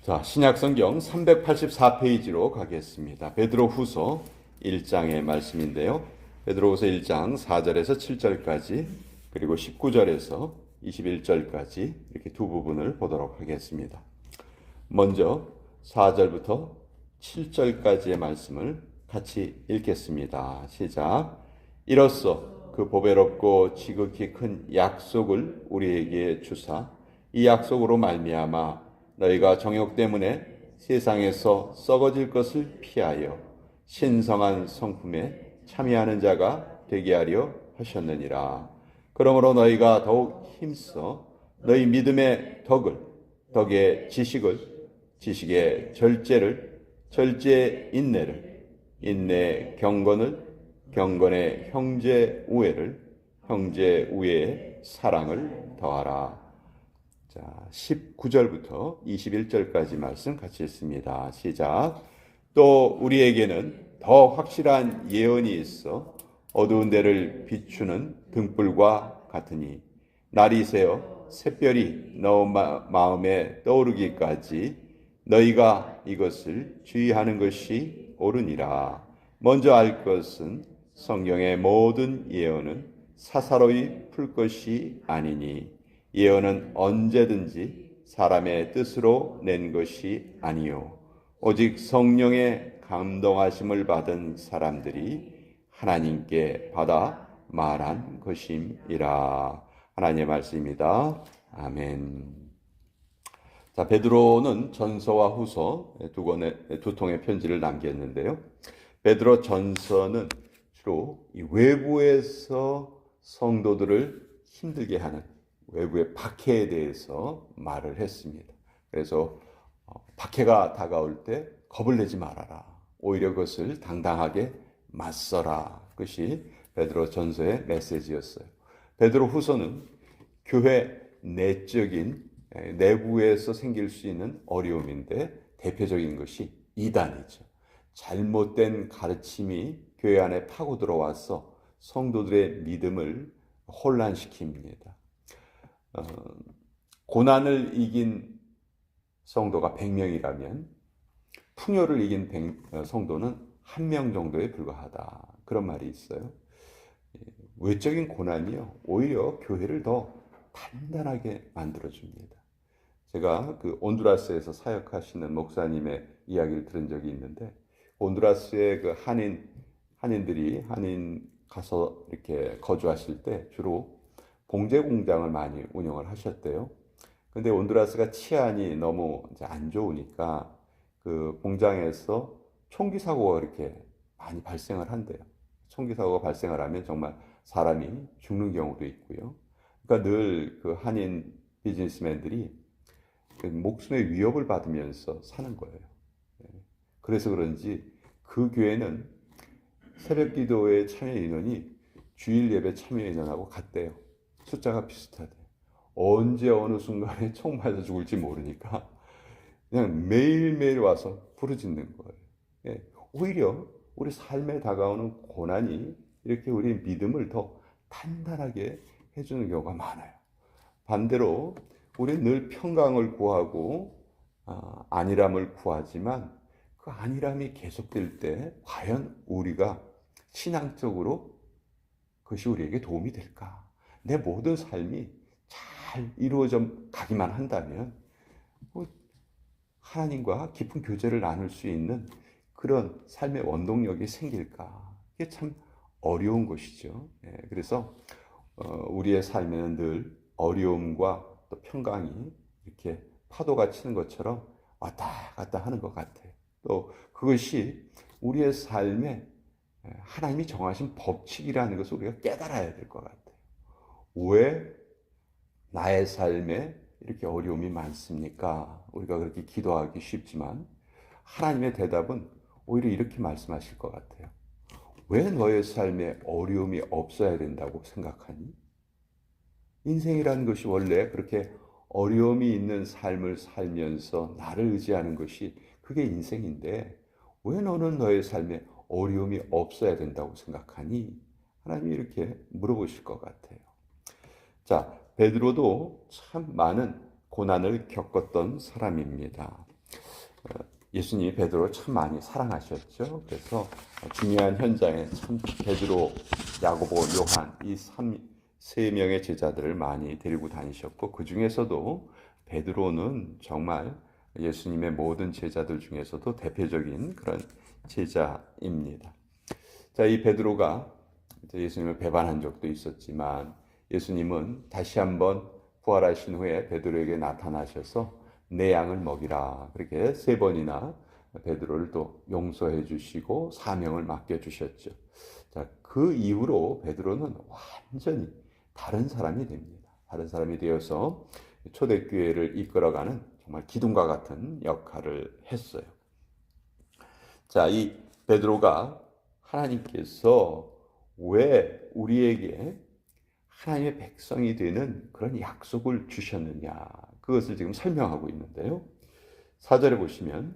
자, 신약성경 384페이지로 가겠습니다. 베드로후서 1장의 말씀인데요. 베드로후서 1장 4절에서 7절까지 그리고 19절에서 21절까지 이렇게 두 부분을 보도록 하겠습니다. 먼저 4절부터 7절까지의 말씀을 같이 읽겠습니다. 시작. 이로써 그 보배롭고 지극히 큰 약속을 우리에게 주사 이 약속으로 말미암아 너희가 정욕 때문에 세상에서 썩어질 것을 피하여 신성한 성품에 참여하는 자가 되게 하려 하셨느니라. 그러므로 너희가 더욱 힘써 너희 믿음의 덕을, 덕의 지식을, 지식의 절제를, 절제의 인내를, 인내의 경건을, 경건의 형제 우애를, 형제 우애의 사랑을 더하라. 자, 19절부터 21절까지 말씀 같이 읽습니다. 시작. 또 우리에게는 더 확실한 예언이 있어 어두운 데를 비추는 등불과 같으니 날이 새어 샛별이 너 마음에 떠오르기까지 너희가 이것을 주의하는 것이 옳으니라. 먼저 알 것은 성경의 모든 예언은 사사로이 풀 것이 아니니 예언은 언제든지 사람의 뜻으로 낸 것이 아니요 오직 성령의 감동하심을 받은 사람들이 하나님께 받아 말한 것임이라. 하나님의 말씀입니다. 아멘. 자, 베드로는 전서와 후서 두 통의 편지를 남겼는데요. 베드로 전서는 주로 이 외부에서 성도들을 힘들게 하는 외부의 박해에 대해서 말을 했습니다. 그래서 박해가 다가올 때 겁을 내지 말아라. 오히려 그것을 당당하게 맞서라. 그것이 베드로 전서의 메시지였어요. 베드로 후서는 교회 내적인 내부에서 생길 수 있는 어려움인데 대표적인 것이 이단이죠. 잘못된 가르침이 교회 안에 파고 들어와서 성도들의 믿음을 혼란시킵니다. 고난을 이긴 성도가 100명이라면 풍요를 이긴 성도는 1명 정도에 불과하다. 그런 말이 있어요. 외적인 고난이요 오히려 교회를 더 단단하게 만들어줍니다. 제가 그 온두라스에서 사역하시는 목사님의 이야기를 들은 적이 있는데 온두라스의 그 한인들이 가서 이렇게 거주하실 때 주로 봉제 공장을 많이 운영을 하셨대요. 근데 온두라스가 치안이 너무 이제 안 좋으니까 그 공장에서 총기 사고가 이렇게 많이 발생을 한대요. 총기 사고가 발생을 하면 정말 사람이 죽는 경우도 있고요. 그러니까 늘 그 한인 비즈니스맨들이 그 목숨의 위협을 받으면서 사는 거예요. 그래서 그런지 그 교회는 새벽 기도회 참여 인원이 주일 예배 참여 인원하고 같대요. 숫자가 비슷하대요. 언제 어느 순간에 총 맞아 죽을지 모르니까 그냥 매일매일 와서 부르짖는 거예요. 오히려 우리 삶에 다가오는 고난이 이렇게 우리의 믿음을 더 단단하게 해주는 경우가 많아요. 반대로 우리는 늘 평강을 구하고 안일함을 구하지만 그 안일함이 계속될 때 과연 우리가 신앙적으로 그것이 우리에게 도움이 될까? 내 모든 삶이 잘 이루어져 가기만 한다면 하나님과 깊은 교제를 나눌 수 있는 그런 삶의 원동력이 생길까? 이게 참 어려운 것이죠. 그래서 우리의 삶에는 늘 어려움과 또 평강이 이렇게 파도가 치는 것처럼 왔다 갔다 하는 것 같아요. 또 그것이 우리의 삶에 하나님이 정하신 법칙이라는 것을 우리가 깨달아야 될 것 같아요. 왜 나의 삶에 이렇게 어려움이 많습니까? 우리가 그렇게 기도하기 쉽지만 하나님의 대답은 오히려 이렇게 말씀하실 것 같아요. 왜 너의 삶에 어려움이 없어야 된다고 생각하니? 인생이라는 것이 원래 그렇게 어려움이 있는 삶을 살면서 나를 의지하는 것이 그게 인생인데 왜 너는 너의 삶에 어려움이 없어야 된다고 생각하니? 하나님이 이렇게 물어보실 것 같아요. 자, 베드로도 참 많은 고난을 겪었던 사람입니다. 예수님이 베드로를 참 많이 사랑하셨죠. 그래서 중요한 현장에 참 베드로, 야고보, 요한 이 세 명의 제자들을 많이 데리고 다니셨고, 그 중에서도 베드로는 정말 예수님의 모든 제자들 중에서도 대표적인 그런 제자입니다. 자, 이 베드로가 예수님을 배반한 적도 있었지만 예수님은 다시 한번 부활하신 후에 베드로에게 나타나셔서 내 양을 먹이라, 그렇게 세 번이나 베드로를 또 용서해 주시고 사명을 맡겨 주셨죠. 자, 그 이후로 베드로는 완전히 다른 사람이 됩니다. 다른 사람이 되어서 초대교회를 이끌어가는 정말 기둥과 같은 역할을 했어요. 자, 이 베드로가 하나님께서 왜 우리에게 하나님의 백성이 되는 그런 약속을 주셨느냐, 그것을 지금 설명하고 있는데요. 4절에 보시면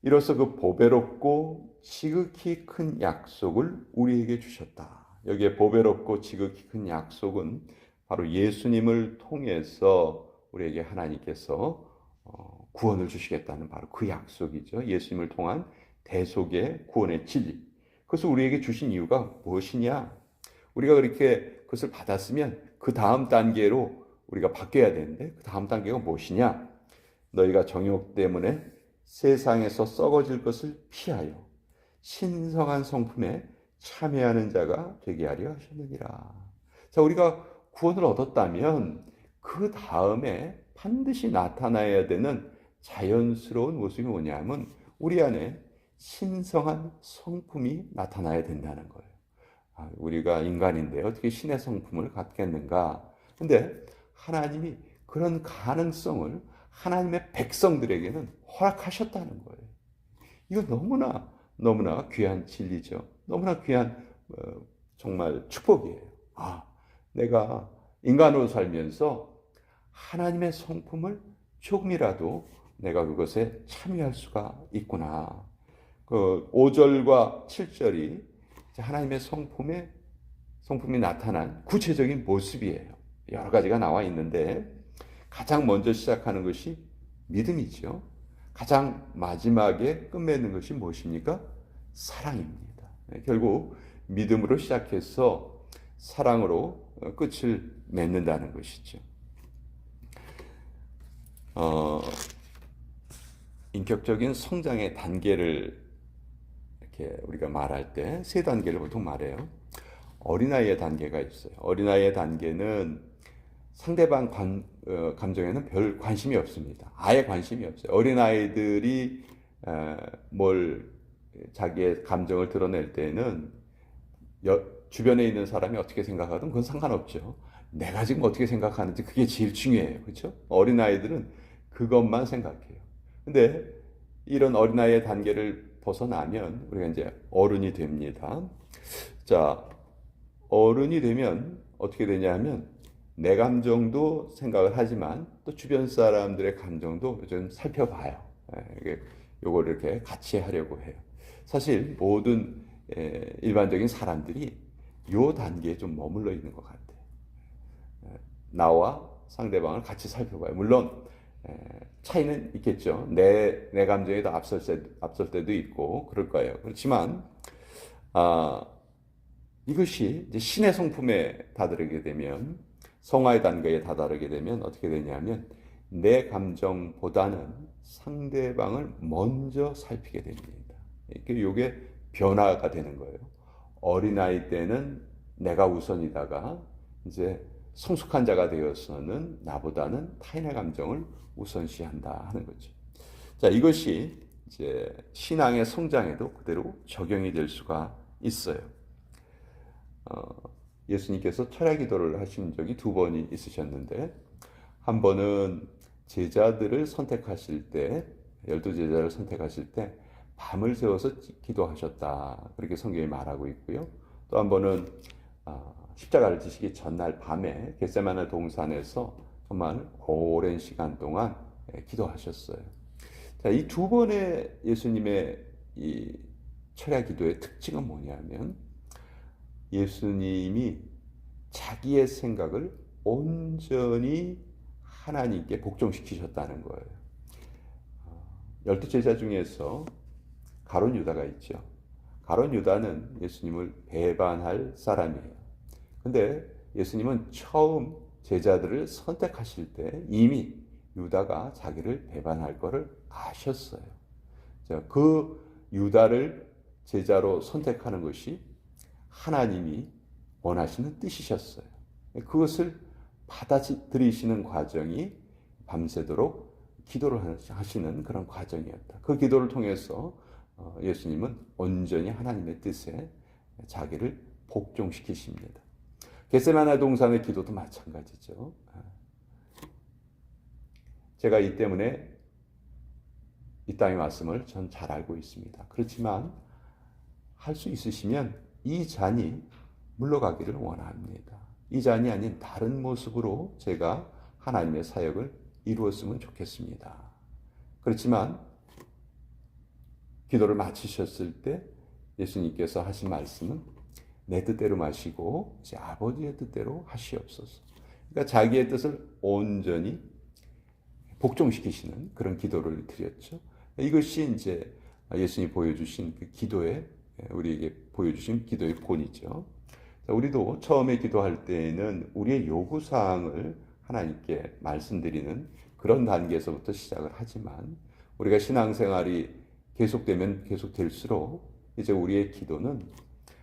이로써 그 보배롭고 지극히 큰 약속을 우리에게 주셨다. 여기에 보배롭고 지극히 큰 약속은 바로 예수님을 통해서 우리에게 하나님께서 구원을 주시겠다는 바로 그 약속이죠. 예수님을 통한 대속의 구원의 진리. 그것을 우리에게 주신 이유가 무엇이냐? 우리가 그렇게 그것을 받았으면 그 다음 단계로 우리가 바뀌어야 되는데, 그 다음 단계가 무엇이냐? 너희가 정욕 때문에 세상에서 썩어질 것을 피하여 신성한 성품에 참여하는 자가 되게 하려 하셨느니라. 자, 우리가 구원을 얻었다면 그 다음에 반드시 나타나야 되는 자연스러운 모습이 뭐냐면 우리 안에 신성한 성품이 나타나야 된다는 거예요. 우리가 인간인데 어떻게 신의 성품을 갖겠는가? 근데 하나님이 그런 가능성을 하나님의 백성들에게는 허락하셨다는 거예요. 이거 너무나 귀한 진리죠. 너무나 귀한 정말 축복이에요. 내가 인간으로 살면서 하나님의 성품을 조금이라도 내가 그것에 참여할 수가 있구나. 그 5절과 7절이 하나님의 성품이 나타난 구체적인 모습이에요. 여러 가지가 나와 있는데 가장 먼저 시작하는 것이 믿음이죠. 가장 마지막에 끝맺는 것이 무엇입니까? 사랑입니다. 결국 믿음으로 시작해서 사랑으로 끝을 맺는다는 것이죠. 인격적인 성장의 단계를 이렇게 우리가 말할 때 세 단계를 보통 말해요. 어린아이의 단계가 있어요. 어린아이의 단계는 상대방 감정에는 별 관심이 없습니다. 아예 관심이 없어요. 어린아이들이 자기의 감정을 드러낼 때는 주변에 있는 사람이 어떻게 생각하든 그건 상관없죠. 내가 지금 어떻게 생각하는지 그게 제일 중요해요. 그렇죠? 어린아이들은 그것만 생각해요. 근데 이런 어린아이의 단계를 벗어나면 우리가 이제 어른이 됩니다. 자, 어른이 되면 어떻게 되냐 하면 내 감정도 생각을 하지만 또 주변 사람들의 감정도 좀 살펴봐요. 요걸 이렇게 같이 하려고 해요. 사실 모든 일반적인 사람들이 요 단계에 좀 머물러 있는 것 같아요. 나와 상대방을 같이 살펴봐요. 물론 차이는 있겠죠. 내 감정이 더 앞설 때도 있고 그럴 거예요. 그렇지만 이것이 이제 신의 성품에 다다르게 되면, 성화의 단계에 다다르게 되면 어떻게 되냐면 내 감정보다는 상대방을 먼저 살피게 됩니다. 이게 변화가 되는 거예요. 어린아이 때는 내가 우선이다가 이제 성숙한 자가 되어서는 나보다는 타인의 감정을 우선시한다 하는 거죠. 자, 이것이 이제 신앙의 성장에도 그대로 적용이 될 수가 있어요. 예수님께서 철야 기도를 하신 적이 2번이 있으셨는데, 한 번은 제자들을 선택하실 때, 12제자를 선택하실 때 밤을 새워서 기도하셨다, 그렇게 성경이 말하고 있고요. 또 한 번은 십자가를 지시기 전날 밤에 겟세마네 동산에서 정말 오랜 시간 동안 기도하셨어요. 자, 이 2번의 예수님의 이 철야 기도의 특징은 뭐냐면 예수님이 자기의 생각을 온전히 하나님께 복종시키셨다는 거예요. 열두 제자 중에서 가룟 유다가 있죠. 가룟 유다는 예수님을 배반할 사람이에요. 근데 예수님은 처음 제자들을 선택하실 때 이미 유다가 자기를 배반할 것을 아셨어요. 그 유다를 제자로 선택하는 것이 하나님이 원하시는 뜻이셨어요. 그것을 받아들이시는 과정이 밤새도록 기도를 하시는 그런 과정이었다. 그 기도를 통해서 예수님은 온전히 하나님의 뜻에 자기를 복종시키십니다. 겟세마네 동산의 기도도 마찬가지죠. 제가 이 때문에 이 땅에 왔음을 전 잘 알고 있습니다. 그렇지만 할 수 있으시면 이 잔이 물러가기를 원합니다. 이 잔이 아닌 다른 모습으로 제가 하나님의 사역을 이루었으면 좋겠습니다. 그렇지만 기도를 마치셨을 때 예수님께서 하신 말씀은 내 뜻대로 마시고 제 아버지의 뜻대로 하시옵소서. 그러니까 자기의 뜻을 온전히 복종시키시는 그런 기도를 드렸죠. 이것이 이제 예수님이 보여주신 그 기도의 우리에게 보여주신 기도의 본이죠. 우리도 처음에 기도할 때에는 우리의 요구 사항을 하나님께 말씀드리는 그런 단계에서부터 시작을 하지만 우리가 신앙생활이 계속되면 계속될수록 이제 우리의 기도는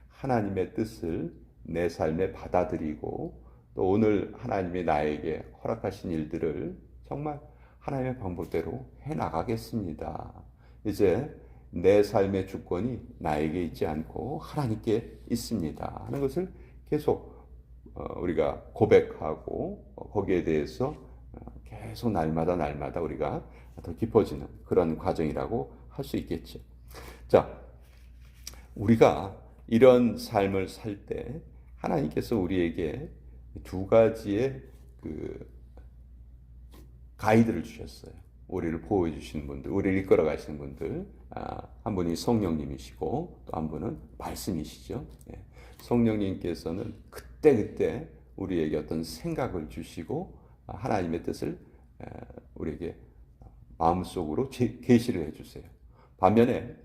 하나님의 뜻을 내 삶에 받아들이고 또 오늘 하나님이 나에게 허락하신 일들을 정말 하나님의 방법대로 해나가겠습니다. 이제 내 삶의 주권이 나에게 있지 않고 하나님께 있습니다 하는 것을 계속 우리가 고백하고 거기에 대해서 계속 날마다 우리가 더 깊어지는 그런 과정이라고 할 수 있겠죠. 자, 우리가 이런 삶을 살 때 하나님께서 우리에게 두 가지의 그 가이드를 주셨어요. 우리를 보호해 주시는 분들, 우리를 이끌어 가시는 분들, 한 분이 성령님이시고 또 한 분은 말씀이시죠. 성령님께서는 그때 우리에게 어떤 생각을 주시고 하나님의 뜻을 우리에게 마음속으로 계시를 해주세요. 반면에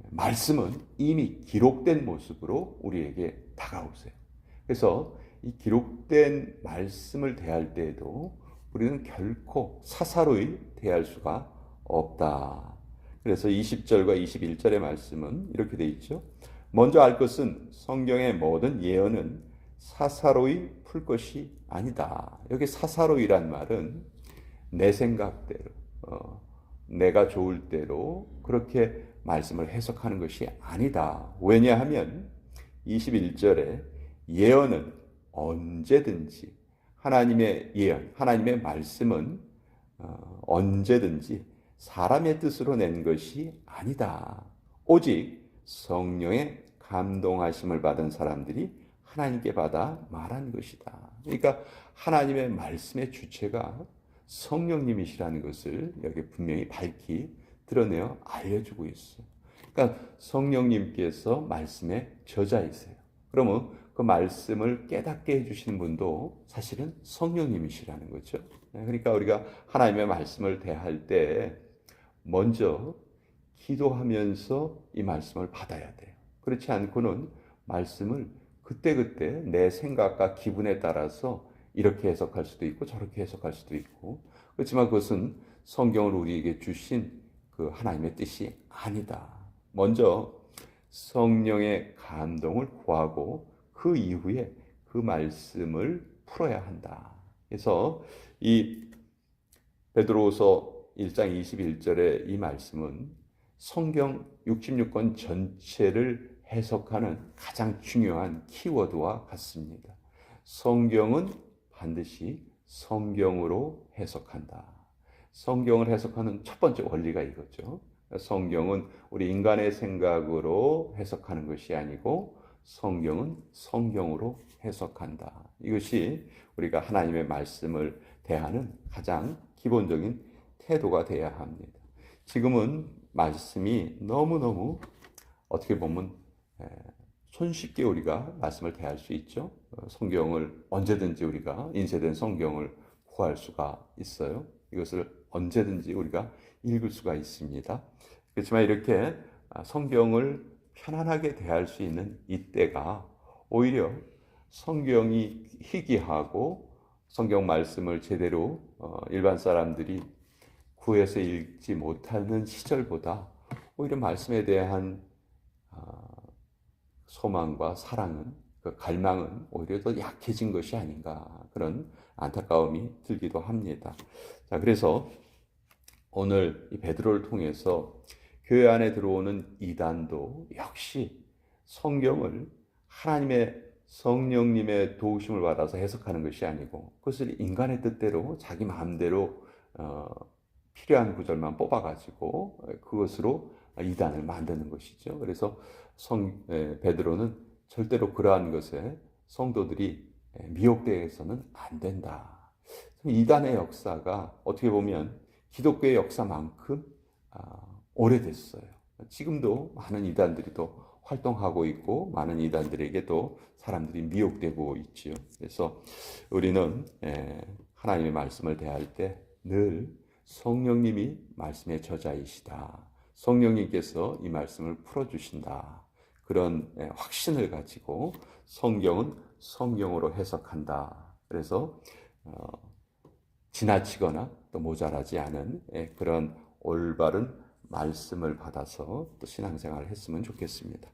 말씀은 이미 기록된 모습으로 우리에게 다가오세요. 그래서 이 기록된 말씀을 대할 때에도 우리는 결코 사사로이 대할 수가 없다. 그래서 20절과 21절의 말씀은 이렇게 돼 있죠. 먼저 알 것은 성경의 모든 예언은 사사로이 풀 것이 아니다. 여기 사사로이란 말은 내 생각대로, 내가 좋을 대로 그렇게 말씀을 해석하는 것이 아니다. 왜냐하면 21절에 예언은 언제든지 하나님의 예언, 하나님의 말씀은 언제든지 사람의 뜻으로 낸 것이 아니다. 오직 성령의 감동하심을 받은 사람들이 하나님께 받아 말한 것이다. 그러니까 하나님의 말씀의 주체가 성령님이시라는 것을 여기 분명히 밝히 드러내어 알려주고 있어요. 그러니까 성령님께서 말씀의 저자이세요. 그러면 그 말씀을 깨닫게 해주시는 분도 사실은 성령님이시라는 거죠. 그러니까 우리가 하나님의 말씀을 대할 때 먼저 기도하면서 이 말씀을 받아야 돼요. 그렇지 않고는 말씀을 그때그때 내 생각과 기분에 따라서 이렇게 해석할 수도 있고 저렇게 해석할 수도 있고, 그렇지만 그것은 성경을 우리에게 주신 그 하나님의 뜻이 아니다. 먼저 성령의 감동을 구하고 그 이후에 그 말씀을 풀어야 한다. 그래서 이 베드로후서 1장 21절의 이 말씀은 성경 66권 전체를 해석하는 가장 중요한 키워드와 같습니다. 성경은 반드시 성경으로 해석한다. 성경을 해석하는 첫 번째 원리가 이거죠. 성경은 우리 인간의 생각으로 해석하는 것이 아니고 성경은 성경으로 해석한다. 이것이 우리가 하나님의 말씀을 대하는 가장 기본적인 태도가 되어야 합니다. 지금은 말씀이 너무너무 어떻게 보면 손쉽게 우리가 말씀을 대할 수 있죠. 성경을 언제든지 우리가 인쇄된 성경을 구할 수가 있어요. 이것을 언제든지 우리가 읽을 수가 있습니다. 그렇지만 이렇게 성경을 편안하게 대할 수 있는 이때가 오히려 성경이 희귀하고 성경 말씀을 제대로 일반 사람들이 구해서 읽지 못하는 시절보다 오히려 말씀에 대한 소망과 사랑은, 그 갈망은 오히려 더 약해진 것이 아닌가, 그런 안타까움이 들기도 합니다. 자, 그래서 오늘 이 베드로를 통해서 교회 안에 들어오는 이단도 역시 성경을 하나님의 성령님의 도우심을 받아서 해석하는 것이 아니고 그것을 인간의 뜻대로 자기 마음대로 필요한 구절만 뽑아가지고 그것으로 이단을 만드는 것이죠. 그래서 베드로는 절대로 그러한 것에 성도들이 미혹되어서는 안 된다. 이단의 역사가 어떻게 보면 기독교의 역사만큼 오래됐어요. 지금도 많은 이단들이 또 활동하고 있고 많은 이단들에게도 사람들이 미혹되고 있지요. 그래서 우리는 하나님의 말씀을 대할 때 늘 성령님이 말씀의 저자이시다, 성령님께서 이 말씀을 풀어주신다, 그런 확신을 가지고 성경은 성경으로 해석한다. 그래서 지나치거나 또 모자라지 않은 그런 올바른 말씀을 받아서 또 신앙생활을 했으면 좋겠습니다.